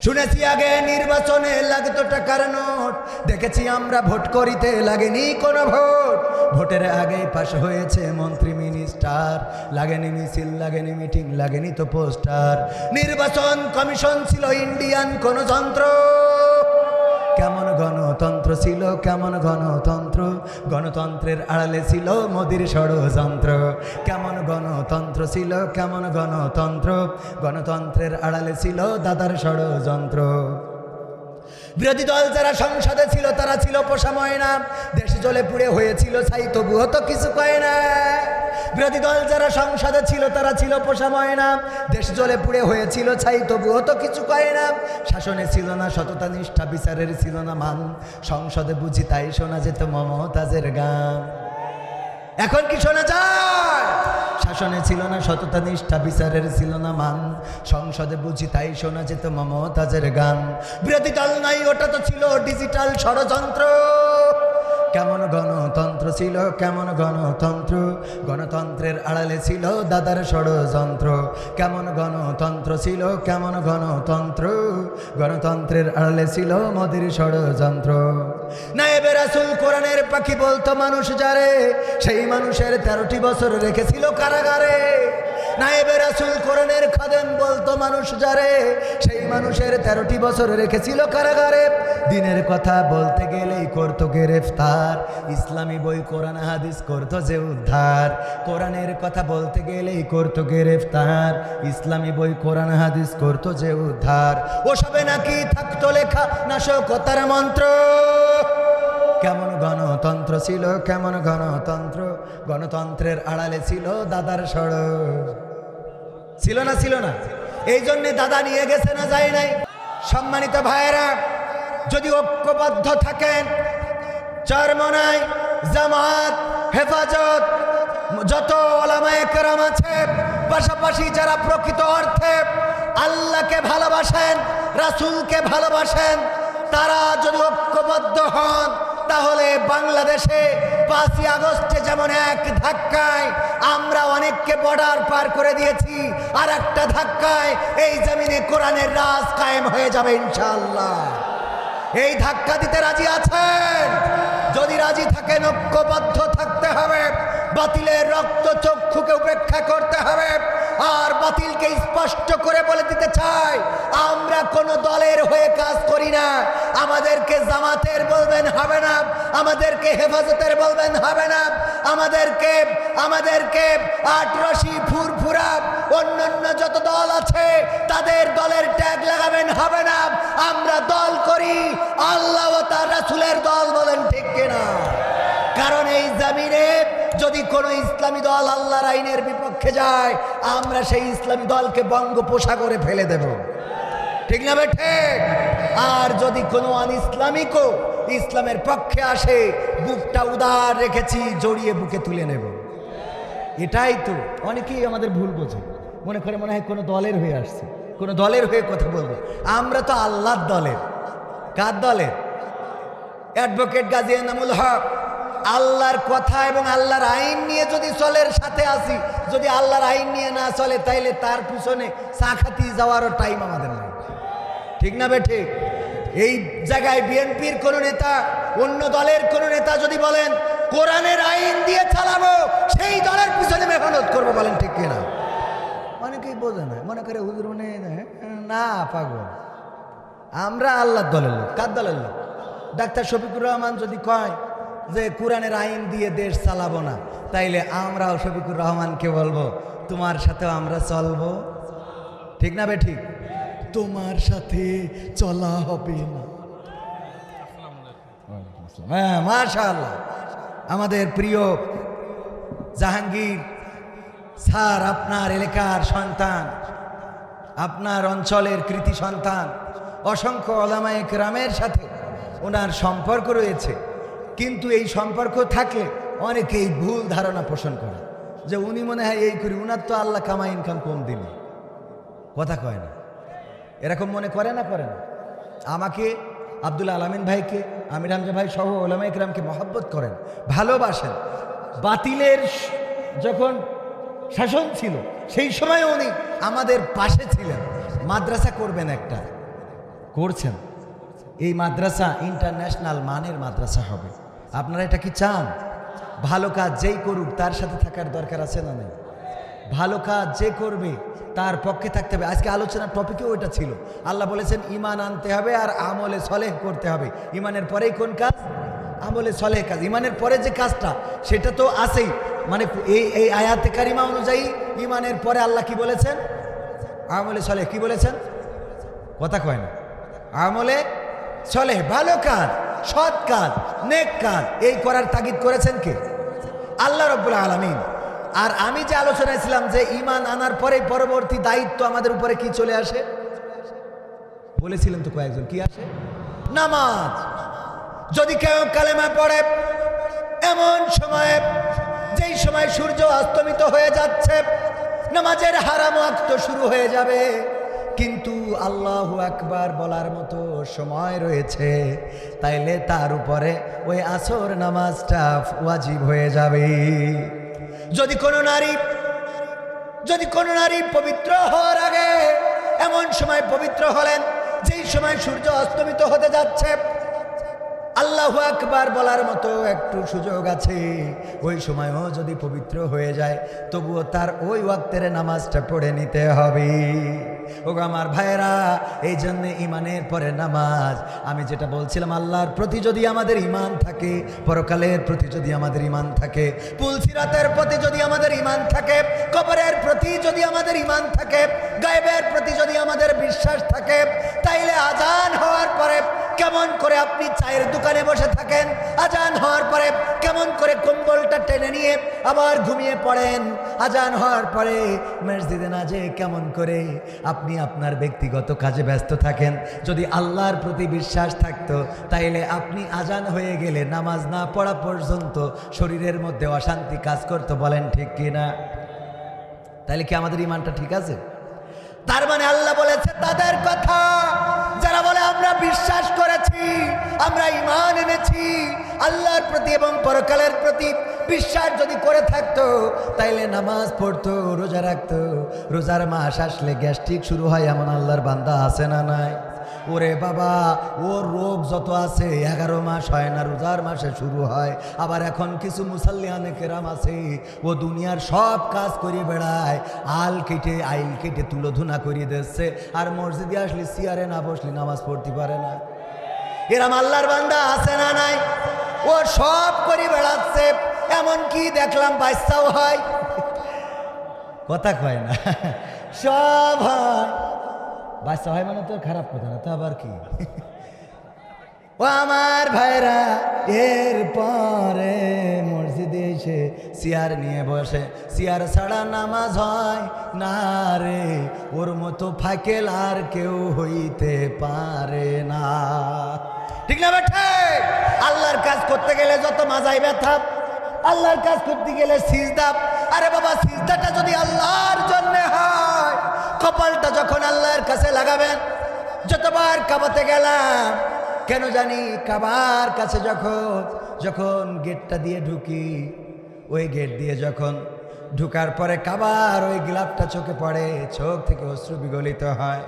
শুনেছি আগে নির্বাচনে লাগতো টাকার নোট, দেখেছি আমরা ভোট করিতে লাগেনি কোনো ভোট। ভোটের আগে পাশ হয়েছে মন্ত্রী মিনিস্টার, লাগেনি মিছিল, লাগেনি মিটিং, লাগেনি তো পোস্টার। নির্বাচন কমিশন ছিল ইন্ডিয়ান কোন যন্ত্র। কেমন গণতন্ত্র ছিল, কেমন গণতন্ত্র, গণতন্ত্রের আড়ালে ছিল মোদির ষড়যন্ত্র। কেমন গণতন্ত্র ছিল, কেমন গণতন্ত্র, গণতন্ত্রের আড়ালে ছিল দাদার ষড়যন্ত্র। বিরোধী দল যারা সংসদে ছিল তারা ছিল পোষা ময়না, দেশ জ্বলে পুড়ে হয়েছিল ছাই তবুও তো কিছু কয় না। বিরোধী দল যারা সংসদে ছিল তারা ছিল পোষা ময়না, দেশ জ্বলে পুড়ে হয়েছিল ছাই তবুও তো কিছু কয় না। শাসনে ছিল না সততা নিষ্ঠা, বিচারের ছিল না মান, সংসদে বুঝি তাই শোনা যেত মমতাজের গান। এখন কি শোনা যায়? শাসনে ছিল না সততা নিষ্ঠা, বিচারের ছিল না মান, সংসদে বুঝি তাই শোনা যেত মমতাজের গান। বিরোধী দল নাই, ওটা তো ছিল ডিজিটাল ষড়যন্ত্র। কেমন গণতন্ত্র ছিল, কেমন গণতন্ত্র, গণতন্ত্রের আড়ালে ছিল দাদার ষড়যন্ত্র। কেমন গণতন্ত্র ছিল, কেমন গণতন্ত্র, গণতন্ত্রের আড়ালে ছিল মোদির ষড়যন্ত্র। নায়েবে রাসূল কোরআনের পাখি বলতো মানুষ যারে, সেই মানুষের 13টি বছর রেখেছিল কারাগারে। নায়েবে রাসূল কোরআনের খাদেম বলতো মানুষ যারে, সেই মানুষের 13টি বছর রেখেছিল কারাগারে। দিনের কথা বলতে গেলেই করতো গ্রেফতার, ইসলামী বই কোরআন হাদিস করতো যে উদ্ধার। কোরআনের কথা বলতে গেলেই করতো গ্রেফতার, ইসলামী বই কোরআন হাদিস করতো যে উদ্ধার। ওসবে নাকি থাকতো লেখা নাশকতার মন্ত্র। কেমন গণতন্ত্র ছিল, কেমন গণতন্ত্র, গণতন্ত্রের আড়ালে ছিল দাদার ছিল না, ছিল না। এই জন্যে দাদা নিয়ে গেছে না যায় নাই। সম্মানিত ভাইয়েরা, যদি ঐক্যবদ্ধ থাকেন, চরমনাই, জামাত, হেফাজত, যত ওলামায়ে কেরাম আছে, পাশাপাশি যারা প্রকৃত অর্থে আল্লাহকে ভালোবাসেন, রাসূলকে ভালোবাসেন, তারা যদি ঐক্যবদ্ধ হন, তাহলে বাংলাদেশে 5ই আগস্টে যেমন এক ধাক্কায় আমরা অনেককে বর্ডার পার করে দিয়েছি, আর একটা ধাক্কায় এই জমিনে কোরআনের রাজ কায়েম হয়ে যাবে ইনশাআল্লাহ। এই ধাক্কা দিতে রাজি আছেন? যদি রাজি থাকেন, ঐক্যবদ্ধ থাকতে হবে, বাতিলের রক্ত চক্ষুকে উপেক্ষা করতে হবে। আর বাতিলকে স্পষ্ট করে বলে দিতে চাই, আমরা কোনো দলের হয়ে কাজ করি না। আমাদেরকে জামাতের বলবেন হবে না, আমাদেরকে হেফাজতের বলবেন হবে না, আমাদেরকে আটরশি, ফুরফুরা, অন্যান্য যত দল আছে তাদের দলের ট্যাগ লাগাবেন হবে না। আমরা দল করি আল্লাহ ও তার রাসূলের দল, বলেন ঠিক কিনা? কারণ এই জমিনে যদি কোনো ইসলামী দল আল্লাহর আইনের বিপক্ষে যায়, আমরা সেই ইসলামী দলকে বঙ্গোপসাগরে ফেলে দেব, ঠিক না বেঠে? আর যদি কোনো অনইসলামিকও ইসলামের পক্ষে আসে, বুকটা উদার রেখেছি, জড়িয়ে বুকে তুলে নেব। এটাই তো অনেকেই আমাদের ভুল বোঝে, মনে করে মনে হয় কোনো দলের হয়ে আসছে, কোনো দলের হয়ে কথা বলবো। আমরা তো আল্লাহর দলের। কার দলের? অ্যাডভোকেট গাজী এনামুল হক। আল্লাহর কথা এবং আল্লাহর আইন নিয়ে যদি চলের সাথে আসি, যদি আল্লাহর আইন নিয়ে না চলে, তাইলে তার পিছনে চা খাতি যাওয়ারও টাইম আমাদের নাই, ঠিক না বেঠিক? এই জায়গায় বিএনপির কোন নেতা, অন্য দলের কোন নেতা যদি বলেন কোরআনের আইন দিয়ে চালাবো, সেই দলের পিছনে মেহনত করবো, বলেন ঠিক কিনা? অনেকেই বোঝে না, মনে করে হুজুর মানে না, পাগল। আমরা আল্লাহর দলের লোক। কার দলের লোক? ডাক্তার শফিকুর রহমান যদি কয় যে কোরআনের আইন দিয়ে দেশ চালাবো না, তাইলে আমরাও শফিকুর রহমানকে বলবো তোমার সাথেও আমরা চলবো, ঠিক না বেঠিক? তোমার সাথে চলা হবে না। হ্যাঁ, মাশাআল্লাহ। আমাদের প্রিয় জাহাঙ্গীর স্যার আপনার এলাকার সন্তান, আপনার অঞ্চলের কৃতি সন্তান। অসংখ্য ওলামায়ে কেরামের সাথে ওনার সম্পর্ক রয়েছে, কিন্তু এই সম্পর্ক থাকলে অনেকেই ভুল ধারণা পোষণ করে যে উনি মনে হয় এই করি, উনার তো আল্লাহ কামাই ইনকাম কম দিলে, কথা কয় না। এরকম মনে করে না? করে না? আমাকে, আব্দুল আলামিন ভাইকে, আমির হামজা ভাই সহ ওলামায়ে কেরামকে মহব্বত করেন, ভালোবাসেন। বাতিলের যখন শাসন ছিল সেই সময় উনি আমাদের পাশে ছিলেন। মাদ্রাসা করবেন একটা, করছেন। এই মাদ্রাসা ইন্টারন্যাশনাল মানের মাদ্রাসা হবে। আপনারা এটা কি চান? ভালো কাজ যেই করুক তার সাথে থাকার দরকার আছে না নেই? ভালো কাজ যে করবে তার পক্ষে থাকতে হবে। আজকে আলোচনার টপিকেও ওইটা ছিল। আল্লাহ বলেছেন ইমান আনতে হবে আর আমলে সলেহ করতে হবে। ইমানের পরেই কোন কাজ? আমলে সলেহ কাজ। ইমানের পরে যে কাজটা সেটা তো আছেই, মানে এই আয়াতে কারিমা অনুযায়ী ইমানের পরে আল্লাহ কি বলেছেন? আমলে সলেহ। কি বলেছেন? কথা কয় না। আমলে সলেহ, ভালো কাজ, সৎ কাজ, নেক কাজ, এই করার তাগিদ করেছেন কে? আল্লাহ রাব্বুল আলামিন। আর আমি যে আলোচনায় ছিলাম যে ঈমান আনার পরে পরবর্তী দায়িত্ব আমাদের উপরে কি চলে আসে, বলেছিলেন তো কয়েকজন, কি আসে? নামাজ। যদি কেউ কালেমা পড়ে এমন সময়ে, যেই সময় সূর্য অস্তমিত হয়ে যাচ্ছে, নামাজের হারাম ওয়াক্ত শুরু হয়ে যাবে, কিন্তু আল্লাহু আকবার বলার মতো সময় রয়েছে, তাইলে তার উপরে ওই আসর নামাজটা ওয়াজিব হয়ে যাবে। যদি কোনো নারী পবিত্র হওয়ার আগে এমন সময় পবিত্র হলেন যেই সময় সূর্য অস্তমিত হতে যাচ্ছে, আল্লাহু আকবার বলার মতো একটু সুযোগ আছে, ওই সময়ও যদি পবিত্র হয়ে যায় তবুও তার ওই ওয়াক্তের নামাজটা পড়ে নিতে হবে। ওগো আমার ভাইয়েরা, এই জন্য ইমানের পরে নামাজ। আমি যেটা বলছিলাম, আল্লাহর প্রতি যদি আমাদের ইমান থাকে, পরকালের প্রতি যদি আমাদের ইমান থাকে, পুলসিরাতের প্রতি যদি আমাদের ইমান থাকে, কবরের প্রতি যদি আমাদের ইমান থাকে, গায়েবের প্রতি যদি আমাদের বিশ্বাস থাকে, তাইলে আজান হওয়ার পরে কেমন করে আপনি চায়ের দোকানে বসে থাকেন, আজান হওয়ার পরে কেমন করে কম্বলটা টেনে নিয়ে আবার ঘুমিয়ে পড়েন, আজান হওয়ার পরে মসজিদে না যেয়ে কেমন করে আপনি আপনার ব্যক্তিগত কাজে ব্যস্ত থাকেন। যদি আল্লাহর প্রতি বিশ্বাস থাকতো তাইলে আপনি আজান হয়ে গেলে নামাজ না পড়া পর্যন্ত শরীরের মধ্যে অশান্তি কাজ করতো। বলেন ঠিক কিনা? তাইলে কি আমাদের ইমানটা ঠিক আছে? তার মানে আল্লাহ বলেছে তাদের কথা যারা বলে আমরা বিশ্বাস করেছি, আমরা ঈমান এনেছি, আল্লাহর প্রতি এবং পরকালের প্রতি বিশ্বাস যদি করে থাকতো তাইলে নামাজ পড়তো, রোজা রাখতো। রোজার মাস আসলে গ্যাস্ট্রিক শুরু হয় এমন আল্লাহর বান্দা আছে না নাই? ওরে বাবা, ওর রোগ যত আছে 11 মাস হয় না, রোজার মাসে শুরু হয়। আবার এখন কিছু মুসাল্লিয়ানে কেরাম আছে, ও দুনিয়ার সব কাজ করে বেড়ায়, আইল কেটে তুলোধুনা করিয়ে দিচ্ছে, আর মসজিদে আসলে চেয়ারে না বসলে নামাজ পড়তে পারে না। এরম আল্লাহর বান্দা আছে না নাই? ও সব করে বেড়াচ্ছে, এমন কি দেখলাম বাচ্চাও হয়। কথা কয় না, সব হয়। বাচ্চা হয় মানে তো খারাপ কথা না, তো আবার কি? ও আমার ভাইরা, এর পরে মসজিদে এসে চেয়ার নিয়ে বসে, চেয়ার ছাড়া নামাজ হয় না রে, ওর মতো ফাকেল আর কেউ হইতে পারে না। ঠিক না বেঠে? আল্লাহর কাজ করতে গেলে যত মাজায় ব্যথা, আল্লাহর কাজ করতে গেলে সিজদা। আরে বাবা, সিজদাটা যদি আল্লাহর জন্য হয়, কপালটা যখন আল্লাহর কাছে লাগাবেন, যতবার কাবাতে গেলাম কেন জানি কাবার কাছে যখন গেটটা দিয়ে ঢুকি, ওই গেট দিয়ে যখন ঢুকার পরে কাবার ওই গ্লাভটা চোখে পড়ে, চোখ থেকে অশ্রু বিগলিত হয়।